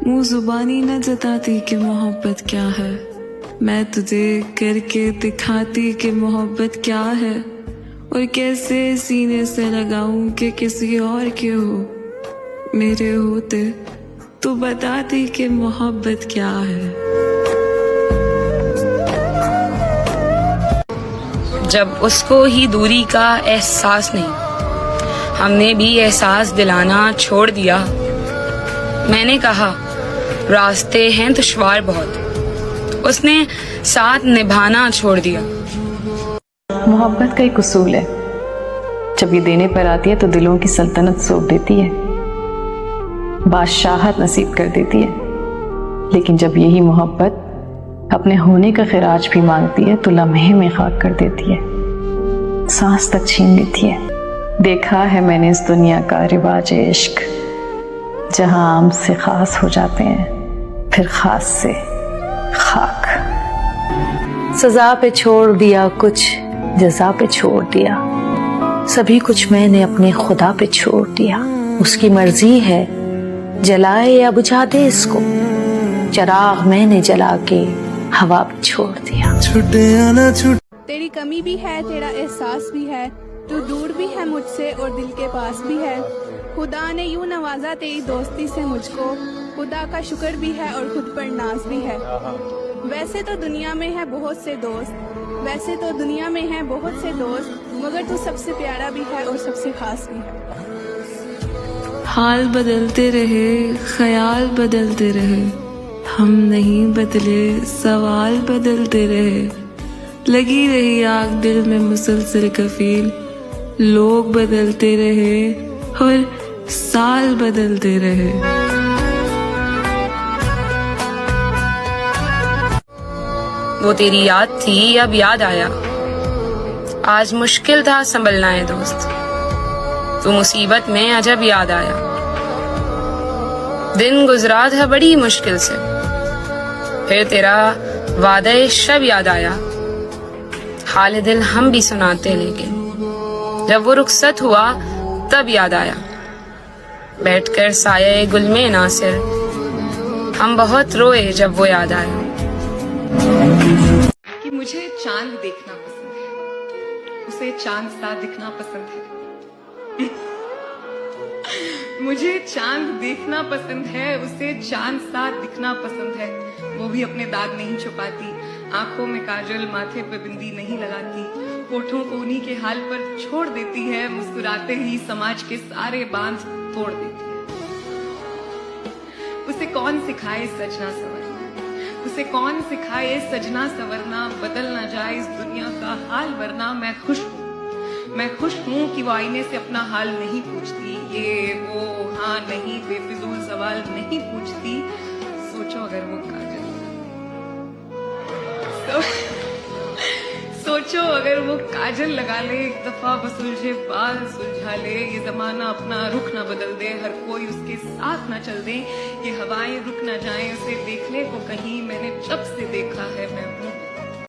मुँह जुबानी न जताती कि मोहब्बत क्या है। मैं तुझे करके दिखाती कि मोहब्बत क्या है, और कैसे सीने से लगाऊं कि किसी और के हो। मेरे होते तू बताती कि मोहब्बत क्या है। जब उसको ही दूरी का एहसास नहीं, हमने भी एहसास दिलाना छोड़ दिया। मैंने कहा रास्ते हैं दुश्वार बहुत, उसने साथ निभाना छोड़ दिया। मोहब्बत का एक उसूल है, जब ये देने पर आती है तो दिलों की सल्तनत सौंप देती है, बादशाहत नसीब कर देती है। लेकिन जब यही मोहब्बत अपने होने का खिराज भी मांगती है तो लम्हे में खाक कर देती है, सांस तक छीन लेती है। देखा है मैंने इस दुनिया का रिवाज इश्क, जहां आम से खास हो जाते हैं, फिर खास से खाक। सजा पे छोड़ दिया कुछ, जजा पे छोड़ दिया, सभी कुछ मैंने अपने खुदा पे छोड़ दिया। उसकी मर्जी है जलाए या बुझा दे इसको, चिराग मैंने जला के हवा पे छोड़ दिया। तेरी कमी भी है, तेरा एहसास भी है, तू दूर भी है मुझसे और दिल के पास भी है। खुदा ने यूं नवाजा तेरी दोस्ती से मुझको, खुदा का शुक्र भी है और खुद पर नाज भी है। वैसे तो दुनिया में है बहुत से दोस्त, वैसे तो दुनिया में है बहुत से दोस्त, मगर तू सबसे प्यारा भी है और सबसे खास भी है। हाल बदलते रहे, ख्याल बदलते रहे, हम नहीं बदले, सवाल बदलते रहे। लगी रही आग दिल में मुसलसल कफील, लोग बदलते रहे और साल बदलते रहे। वो तेरी याद थी अब याद आया, आज मुश्किल था संभलना है दोस्त, तू मुसीबत में अजब याद आया। दिन गुजरा था बड़ी मुश्किल से, फिर तेरा वादा शब याद आया। हाल दिल हम भी सुनाते लेकिन जब वो रुखसत हुआ तब याद आया। बैठकर साये गुल में नासिर हम बहुत रोए जब वो याद आया। कि मुझे चांद देखना पसंद है, उसे चांद सा दिखना पसंद है। मुझे चांद देखना पसंद है, उसे चांद सा दिखना पसंद है। वो भी अपने दाग नहीं छुपाती, आंखों में काजल, माथे पे बिंदी नहीं लगाती, होठों को उन्हीं के हाल पर छोड़ देती है, मुस्कुराते ही समाज के सारे बांध तोड़ देती है। उसे कौन सिखाए सजना संवरना, उसे कौन सिखाए सजना संवरना, बदल ना जाए इस दुनिया का हाल वरना। मैं खुश हूँ कि वो आईने से अपना हाल नहीं पूछती, ये वो हाँ नहीं बेफिजूल सवाल नहीं पूछती। सोचो अगर वो काजल सोचो अगर वो काजल लगा ले, एक दफा बस उलझे बाल सुलझा ले। ये जमाना अपना रुख ना बदल दे, हर कोई उसके साथ ना चल दे, ये हवाएं रुक ना जाएं, उसे देखने को कहीं मैंने जब से देखा है मैं